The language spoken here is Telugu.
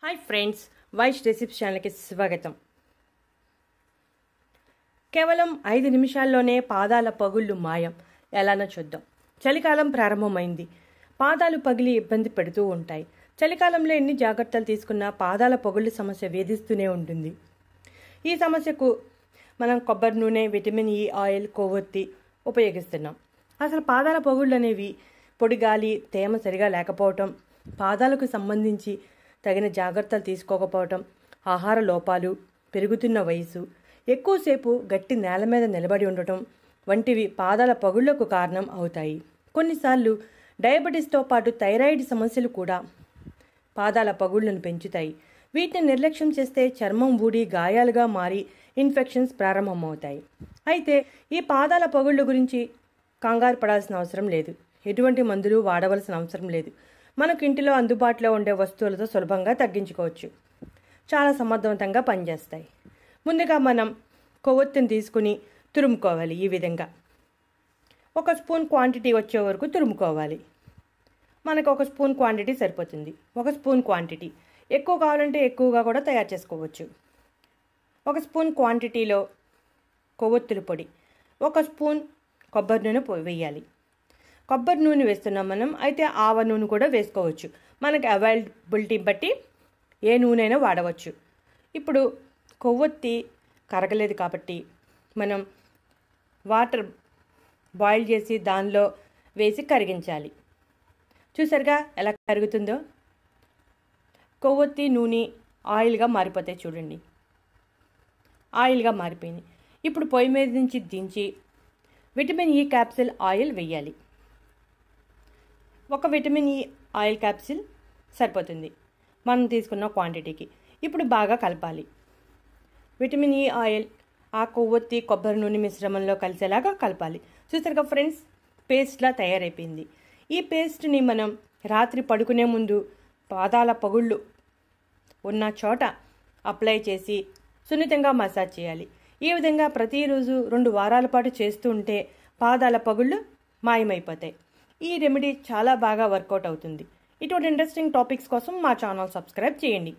హాయ్ ఫ్రెండ్స్, వైష్ రెసిప్స్ ఛానల్కి స్వాగతం. కేవలం 5 నిమిషాల్లోనే పాదాల పగుళ్ళు మాయం. ఎలానో చూద్దాం. చలికాలం ప్రారంభమైంది. పాదాలు పగిలి ఇబ్బంది పెడుతూ ఉంటాయి. చలికాలంలో ఎన్ని జాగ్రత్తలు తీసుకున్నా పాదాల పగుళ్ళ సమస్య వేధిస్తూనే ఉంటుంది. ఈ సమస్యకు మనం కొబ్బరి నూనె, విటమిన్ ఈ ఆయిల్, కొవ్వొత్తి ఉపయోగిస్తున్నాం. అసలు పాదాల పగుళ్ళు అనేవి పొడిగాలి, తేమ సరిగా లేకపోవటం, పాదాలకు సంబంధించి తగిన జాగ్రత్తలు తీసుకోకపోవటం, ఆహార లోపాలు, పెరుగుతున్న వయసు, ఎక్కువసేపు గట్టి నేల మీద నిలబడి ఉండటం వంటివి పాదాల పగుళ్లకు కారణం అవుతాయి. కొన్నిసార్లు డయాబెటీస్తో పాటు థైరాయిడ్ సమస్యలు కూడా పాదాల పగుళ్లను పెంచుతాయి. వీటిని నిర్లక్ష్యం చేస్తే చర్మం ఊడి గాయాలుగా మారి ఇన్ఫెక్షన్స్ ప్రారంభమవుతాయి. అయితే ఈ పాదాల పగుళ్ళ గురించి కంగారు పడాల్సిన అవసరం లేదు. ఎటువంటి మందులు వాడవలసిన అవసరం లేదు. మనకు ఇంటిలో అందుబాటులో ఉండే వస్తువులతో సులభంగా తగ్గించుకోవచ్చు. చాలా సమర్థవంతంగా పనిచేస్తాయి. ముందుగా మనం కొవ్వొత్తిని తీసుకుని తురుముకోవాలి. ఈ విధంగా 1 స్పూన్ క్వాంటిటీ వచ్చే వరకు తురుముకోవాలి. మనకు 1 స్పూన్ క్వాంటిటీ సరిపోతుంది. 1 స్పూన్ క్వాంటిటీ. ఎక్కువ కావాలంటే ఎక్కువగా కూడా తయారు చేసుకోవచ్చు. 1 స్పూన్ క్వాంటిటీలో కొవ్వొత్తుల పొడి, 1 స్పూన్ కొబ్బరి నూనె వేయాలి. కొబ్బరి నూనె వేస్తున్నాం మనం, అయితే ఆవ నూనె కూడా వేసుకోవచ్చు. మనకి అవైలబిలిటీ బట్టి ఏ నూనె అయినా వాడవచ్చు. ఇప్పుడు కొవ్వొత్తి కరగలేదు కాబట్టి మనం వాటర్ బాయిల్ చేసి దానిలో వేసి కరిగించాలి. చూసారుగా ఎలా కరుగుతుందో. కొవ్వొత్తి, నూనె ఆయిల్గా మారిపోతాయి. చూడండి, ఆయిల్గా మారిపోయింది. ఇప్పుడు పొయ్యి మీద నుంచి దించి విటమిన్ ఈ క్యాప్సిల్ ఆయిల్ వేయాలి. 1 విటమిన్ ఈ ఆయిల్ క్యాప్సిల్ సరిపోతుంది మనం తీసుకున్న క్వాంటిటీకి. ఇప్పుడు బాగా కలపాలి. విటమిన్ ఈ ఆయిల్ ఆ కొవ్వొత్తి, కొబ్బరి నూనె మిశ్రమంలో కలిసేలాగా కలపాలి. చూసారుగా ఫ్రెండ్స్, పేస్ట్లా తయారైపోయింది. ఈ పేస్ట్ని మనం రాత్రి పడుకునే ముందు పాదాల పగుళ్ళు ఉన్న చోట అప్లై చేసి సున్నితంగా మసాజ్ చేయాలి. ఈ విధంగా ప్రతిరోజు 2 వారాల పాటు చేస్తూ ఉంటే పాదాల పగుళ్ళు మాయమైపోతాయి. ఈ రెమెడీ చాలా బాగా వర్కౌట్ అవుతుంది. ఇటువంటి ఇంట్రెస్టింగ్ టాపిక్స్ కోసం మా ఛానల్ సబ్స్క్రైబ్ చేయండి.